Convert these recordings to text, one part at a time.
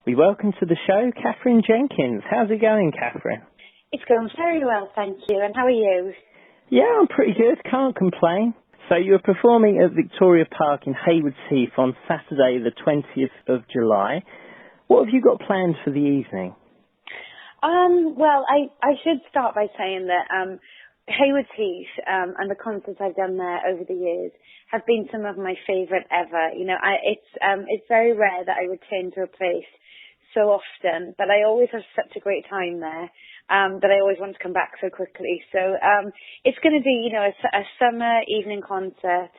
We welcome to the show Katherine Jenkins. How's it going, Katherine? It's going very well, thank you. And how are you? Yeah, I'm pretty good. Can't complain. So you're performing at Victoria Park in Haywards Heath on Saturday the 20th of July. What have you got planned for the evening? Well, I should start by saying that Haywards Heath and the concerts I've done there over the years have been some of my favourite ever. You know, it's very rare that I return to a place so often, but I always have such a great time there that I always want to come back so quickly. So it's going to be, you know, a summer evening concert.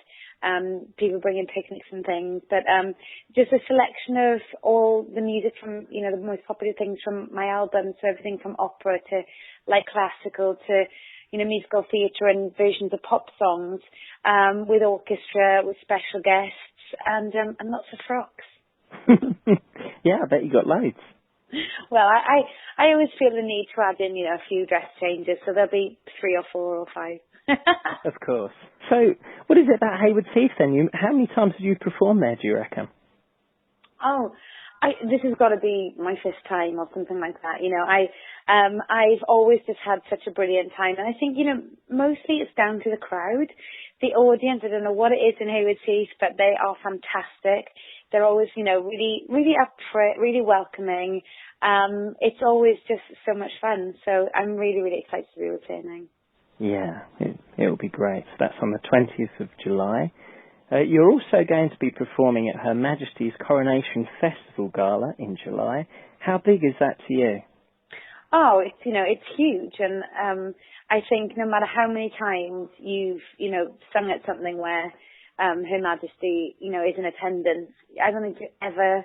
People bringing picnics and things, but just a selection of all the music from, you know, the most popular things from my album. So everything from opera to light classical to, you know, musical theatre and versions of pop songs, with orchestra, with special guests, and lots of frocks. Yeah, I bet you got loads. Well, I always feel the need to add in, you know, a few dress changes, so there'll be 3 or 4 or 5. Of course. So, what is it about Haywards Heath then? How many times have you performed there, do you reckon? Oh, this has got to be my 5th time or something like that. You know, I've always just had such a brilliant time, and I think, you know, mostly it's down to the crowd, the audience. I don't know what it is in Haywards Heath, but they are fantastic. They're always, you know, really, really up for it, really welcoming. It's always just so much fun. So I'm really, really excited to be returning. Yeah, it'll be great. So that's on the 20th of July. You're also going to be performing at Her Majesty's Coronation Festival Gala in July. How big is that to you? Oh, it's, you know, it's huge. And I think no matter how many times you've, you know, sung at something where Her Majesty, you know, is in attendance, I don't think it ever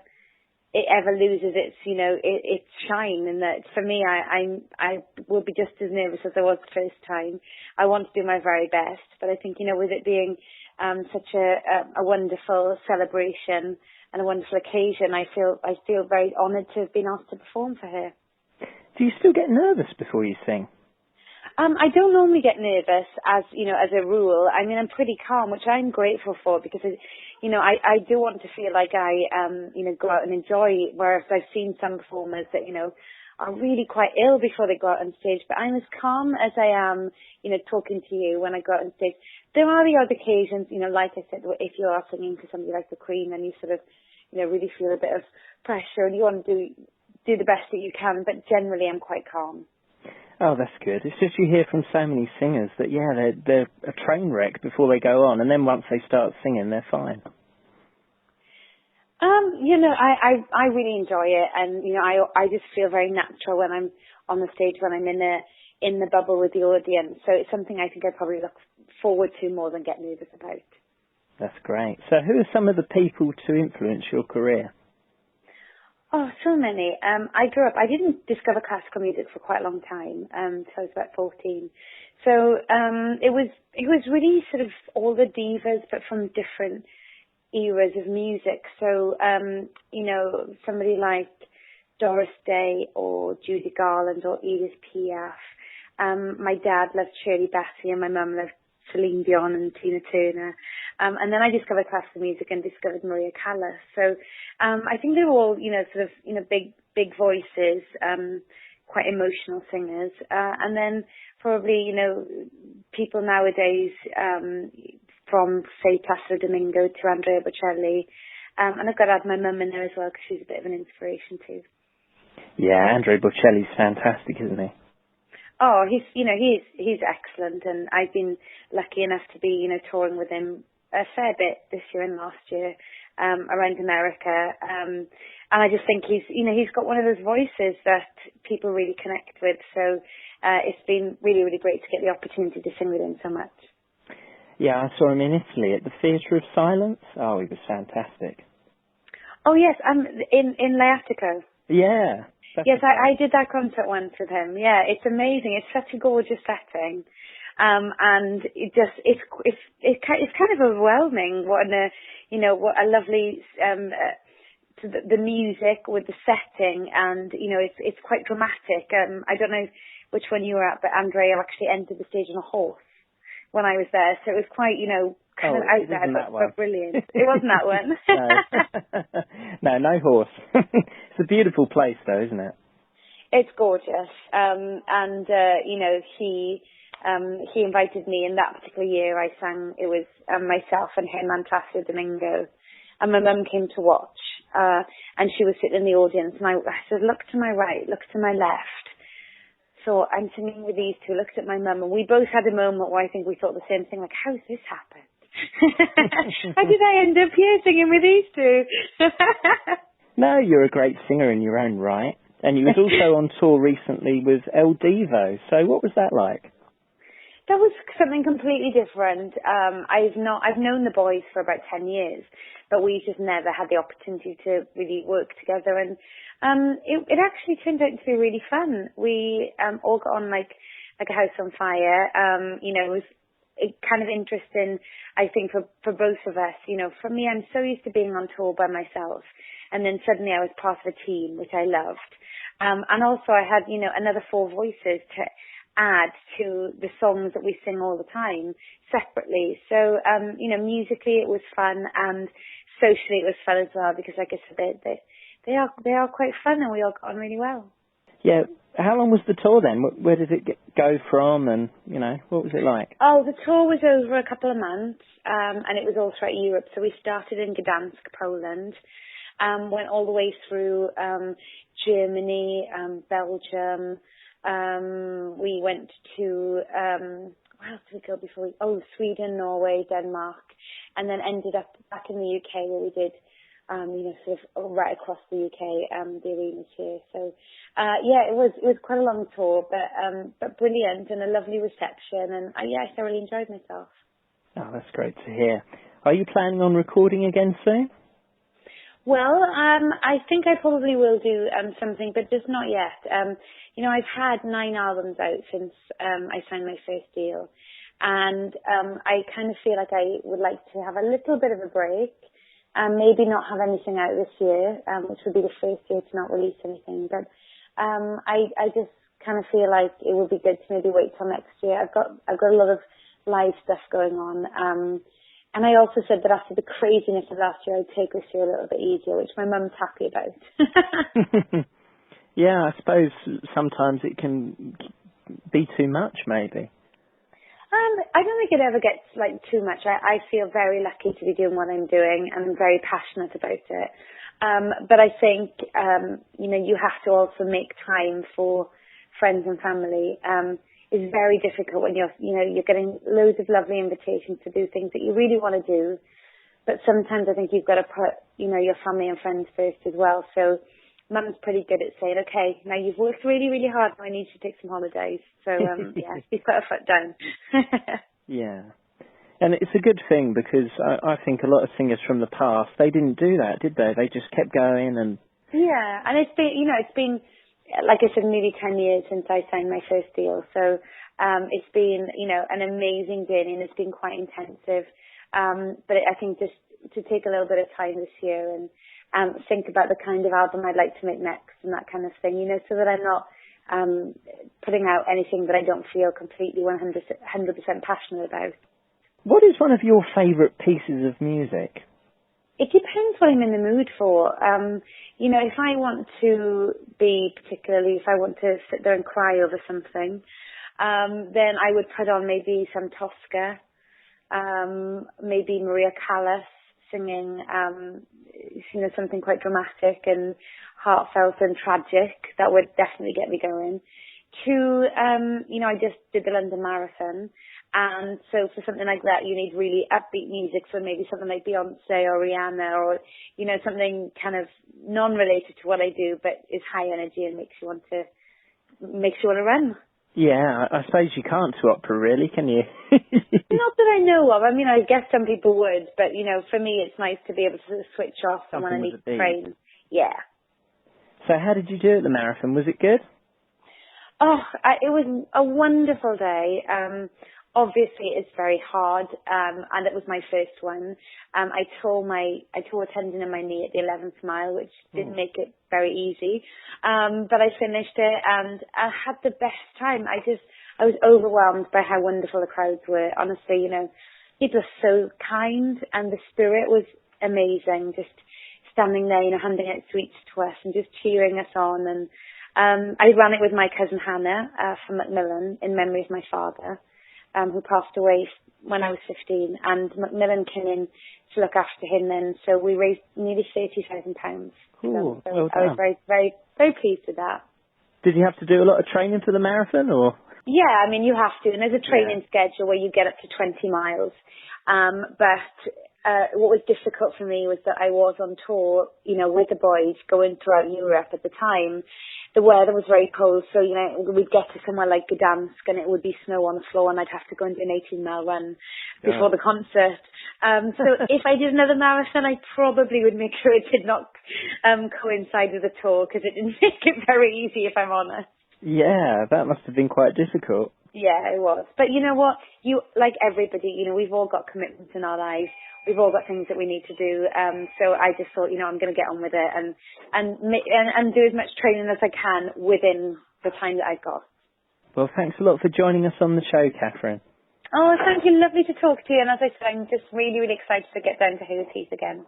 loses its, you know, its shine. And that for me, I will be just as nervous as I was the first time. I want to do my very best, but I think, you know, with it being such a wonderful celebration and a wonderful occasion, I feel very honoured to have been asked to perform for her. Do you still get nervous before you sing? I don't normally get nervous as a rule. I mean, I'm pretty calm, which I'm grateful for because, you know, I do want to feel like I, you know, go out and enjoy, whereas I've seen some performers that, you know, are really quite ill before they go out on stage, but I'm as calm as I am, you know, talking to you when I go out on stage. There are the odd occasions, you know, like I said, if you are singing to somebody like the Queen and you sort of, you know, really feel a bit of pressure and you want to do the best that you can, but generally I'm quite calm. Oh, that's good. It's just you hear from so many singers that, yeah, they're a train wreck before they go on, and then once they start singing, they're fine. You know, I really enjoy it, and you know, I just feel very natural when I'm on the stage, when I'm in the bubble with the audience. So it's something I think I probably look forward to more than get nervous about. That's great. So who are some of the people to influence your career? Oh, so many. I didn't discover classical music for quite a long time, so I was about 14. So it was really sort of all the divas, but from different eras of music. So, you know, somebody like Doris Day or Judy Garland or Edith Piaf. My dad loved Shirley Bassey and my mum loved Celine Dion and Tina Turner. And then I discovered classical music and discovered Maria Callas. So I think they're all, you know, sort of, you know, big voices, quite emotional singers. And then probably, you know, people nowadays from, say, Placido Domingo to Andrea Bocelli. And I've got to add my mum in there as well because she's a bit of an inspiration too. Yeah, Andrea Bocelli's fantastic, isn't he? Oh, he's excellent, and I've been lucky enough to be, you know, touring with him a fair bit this year and last year, around America. And I just think he's got one of those voices that people really connect with. So it's been really, really great to get the opportunity to sing with him so much. Yeah, I saw him in Italy at the Theatre of Silence. Oh, he was fantastic. Oh yes, in Leatico. Yeah. Yes, I did that concert once with him. Yeah, it's amazing. It's such a gorgeous setting, and it's kind of overwhelming. What a lovely the music with the setting, and you know it's quite dramatic. I don't know which one you were at, but Andrea actually entered the stage on a horse when I was there, so it was quite, you know, kind of out there, but brilliant. It wasn't that one. No horse. It's a beautiful place though, isn't it? It's gorgeous. He invited me in that particular year. I sang, it was myself and him and Placido Domingo. And my mum came to watch. And she was sitting in the audience. And I said, look to my right, look to my left. So I'm singing with these two, looked at my mum. And we both had a moment where I think we thought the same thing, like, how's this happened? How did I end up here singing with these two? No, you're a great singer in your own right. And you was also on tour recently with El Divo. So what was that like? That was something completely different. I've known the boys for about 10 years, but we just never had the opportunity to really work together. And it actually turned out to be really fun. We all got on like a house on fire. It was kind of interesting, I think, for both of us. For me, I'm so used to being on tour by myself, and then suddenly I was part of a team, which I loved. And also I had, another 4 voices to add to the songs that we sing all the time separately. So, musically it was fun, and socially it was fun as well, because like I said, they are quite fun, and we all got on really well. Yeah. How long was the tour then? Where did it go from, and, what was it like? Oh, the tour was over a couple of months, and it was all throughout Europe. So we started in Gdansk, Poland, went all the way through Germany, Belgium. We went to, where else did we go before Sweden, Norway, Denmark, and then ended up back in the UK, where we did, sort of right across the UK, the arenas here. So, it was quite a long tour, but brilliant, and a lovely reception, and I thoroughly enjoyed myself. Oh, that's great to hear. Are you planning on recording again soon? Well, I think I probably will do something, but just not yet. I've had 9 albums out since I signed my first deal, and I kind of feel like I would like to have a little bit of a break, and maybe not have anything out this year, which would be the first year to not release anything. But I just kind of feel like it would be good to maybe wait till next year. I've got a lot of live stuff going on. And I also said that after the craziness of last year, I'd take this year a little bit easier, which my mum's happy about. Yeah, I suppose sometimes it can be too much, maybe. I don't think it ever gets too much. I feel very lucky to be doing what I'm doing, and I'm very passionate about it. But I think, you have to also make time for friends and family. It's very difficult when you're getting loads of lovely invitations to do things that you really want to do. But sometimes I think you've got to put, your family and friends first as well. So Mum's pretty good at saying, okay, now you've worked really, really hard, now I need you to take some holidays. So, she's put her foot down. Yeah. And it's a good thing, because I think a lot of singers from the past, they didn't do that, did they? They just kept going and... Yeah, and it's been, like I said, nearly 10 years since I signed my first deal. So it's been, an amazing journey, and it's been quite intensive. But I think just to take a little bit of time this year and think about the kind of album I'd like to make next and that kind of thing, so that I'm not putting out anything that I don't feel completely 100% passionate about. What is one of your favourite pieces of music? It depends what I'm in the mood for. If I want to if I want to sit there and cry over something, then I would put on maybe some Tosca, maybe Maria Callas singing, something quite dramatic and heartfelt and tragic. That would definitely get me going. I just did the London Marathon. And so for something like that, you need really upbeat music. So maybe something like Beyonce or Rihanna, or, something kind of non-related to what I do, but is high energy and makes you want to run. Yeah, I suppose you can't to opera, really, can you? Not that I know of. I mean, I guess some people would, but, for me, it's nice to be able to switch off when I need to train. Yeah. So how did you do at the marathon? Was it good? Oh, it was a wonderful day. Obviously, it's very hard, and it was my first one. I tore a tendon in my knee at the 11th mile, which didn't make it very easy. But I finished it, and I had the best time. I was overwhelmed by how wonderful the crowds were. Honestly, it was so kind, and the spirit was amazing. Just standing there, handing out sweets to us and just cheering us on. And I ran it with my cousin Hannah from Macmillan in memory of my father, who passed away when I was 15. And Macmillan came in to look after him then. So we raised nearly £30,000. Cool. So Well I was done. very, very, very pleased with that. Did you have to do a lot of training for the marathon, or? Yeah, I mean, you have to. And there's a training schedule where you get up to 20 miles. But what was difficult for me was that I was on tour, with the boys going throughout Europe at the time. The weather was very cold, so, we'd get to somewhere like Gdansk and it would be snow on the floor and I'd have to go and do an 18-mile run before the concert. So if I did another marathon, I probably would make sure it did not coincide with the tour, because it didn't make it very easy, if I'm honest. Yeah, that must have been quite difficult. Yeah, it was. But you know what? Like everybody, we've all got commitments in our lives. We've all got things that we need to do. So I just thought, I'm going to get on with it and do as much training as I can within the time that I've got. Well, thanks a lot for joining us on the show, Katherine. Oh, thank you. Lovely to talk to you. And as I said, I'm just really, really excited to get down to Hayley Heath again.